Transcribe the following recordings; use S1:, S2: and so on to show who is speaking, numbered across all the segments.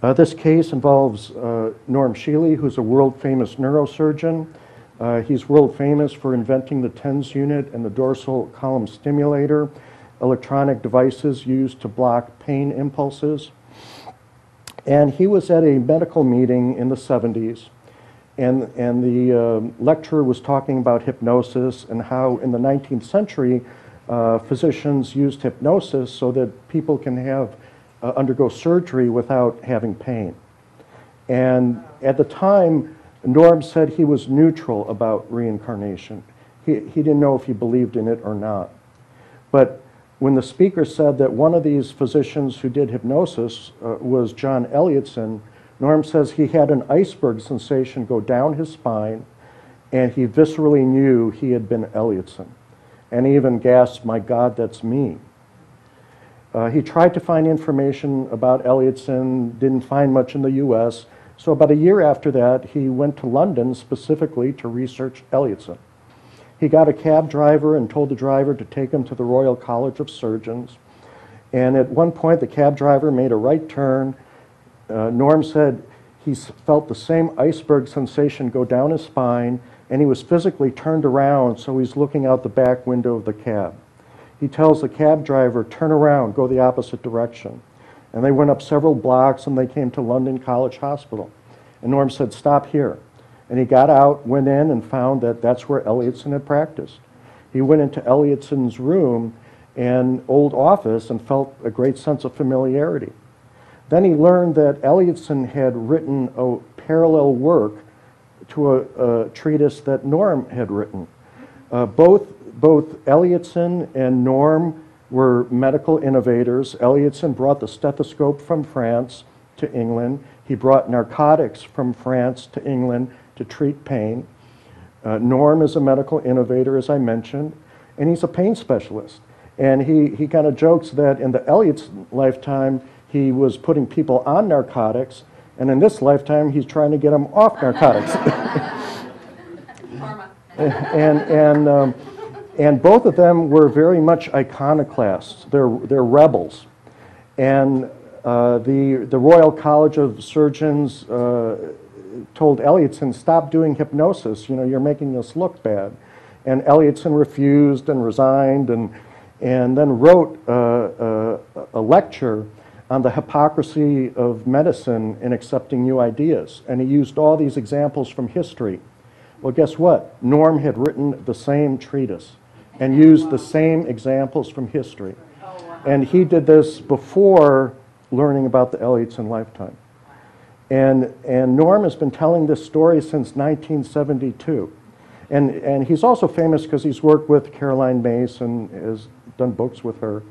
S1: This case involves Norm Shealy, who's a world-famous neurosurgeon. He's world-famous for inventing the TENS unit and the dorsal column stimulator, electronic devices used to block pain impulses. And he was at a medical meeting in the 70s, and the lecturer was talking about hypnosis and how in the 19th century physicians used hypnosis so that people can have undergo surgery without having pain. And at the time, Norm said he was neutral about reincarnation. He didn't know if he believed in it or not. But when the speaker said that one of these physicians who did hypnosis was John Elliotson, Norm says he had an iceberg sensation go down his spine, and he viscerally knew he had been Elliotson. And he even gasped, "My God, that's me." He tried to find information about Elliotson, didn't find much in the US, so about a year after that, he went to London specifically to research Elliotson. He got a cab driver and told the driver to take him to the Royal College of Surgeons. And at one point, the cab driver made a right turn. Norm said he felt the same iceberg sensation go down his spine, and he was physically turned around, so he's looking out the back window of the cab. He tells the cab driver, "Turn around, go the opposite direction." And they went up several blocks, and they came to London College Hospital. And Norm said, "Stop here." And he got out, went in, and found that that's where Elliotson had practiced. He went into Elliоtson's room and old office and felt a great sense of familiarity. Then he learned that Elliotson had written a parallel work to a treatise that Norm had written. Both Elliotson and Norm were medical innovators. Elliotson brought the stethoscope from France to England. He brought narcotics from France to England to treat pain. Norm is a medical innovator, as I mentioned, and he's a pain specialist. And he kind of jokes that in the Elliotson lifetime, he was putting people on narcotics, and in this lifetime, he's trying to get them off narcotics. And both of them were very much iconoclasts. They're rebels. And the Royal College of Surgeons told Elliotson, "Stop doing hypnosis. You know, you're making us look bad." And Elliotson refused and resigned, and then wrote a lecture on the hypocrisy of medicine in accepting new ideas. And he used all these examples from history. Well, guess what? Norm had written the same treatise and used the same examples from history. And he did this before learning about the Elliotson lifetime. And Norm has been telling this story since 1972. And he's also famous because he's worked with Caroline Myss and has done books with her.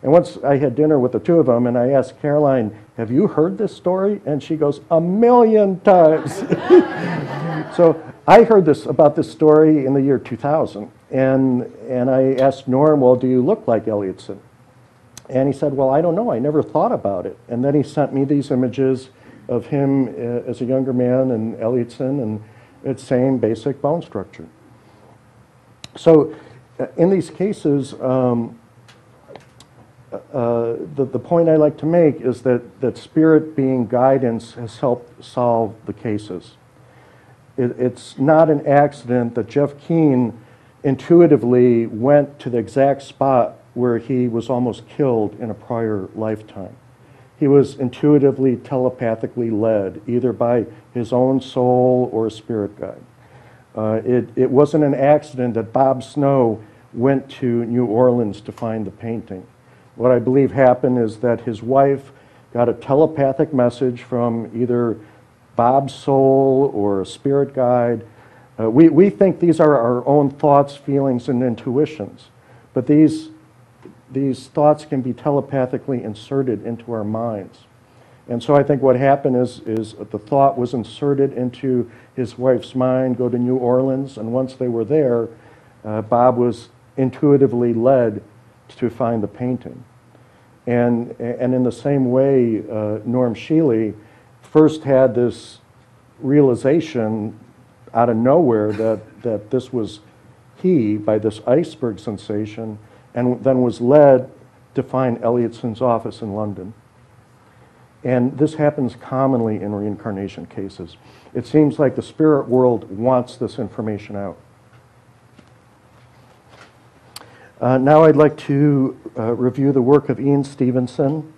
S1: And once I had dinner with the two of them, and I asked Caroline, "Have you heard this story?" And she goes, "1,000,000 times." So I heard about this story in the year 2000. And I asked Norm, "Well, do you look like Elliotson?" And he said, "Well, I don't know. I never thought about it." And then he sent me these images of him as a younger man and Elliotson, and it's same basic bone structure. So in these cases, the point I like to make is that spirit being guidance has helped solve the cases. It's not an accident that Jeff Keane intuitively went to the exact spot where he was almost killed in a prior lifetime. He was intuitively, telepathically led, either by his own soul or a spirit guide. It wasn't an accident that Bob Snow went to New Orleans to find the painting. What I believe happened is that his wife got a telepathic message from either Bob's soul or a spirit guide. We think these are our own thoughts, feelings, and intuitions, but these thoughts can be telepathically inserted into our minds. And so I think what happened is the thought was inserted into his wife's mind, go to New Orleans, and once they were there, Bob was intuitively led to find the painting. And in the same way, Norm Shealy first had this realization out of nowhere that this was he by this iceberg sensation, and then was led to find Elliotson's office in London. And this happens commonly in reincarnation cases. It seems like the spirit world wants this information out. Now I'd like to review the work of Ian Stevenson.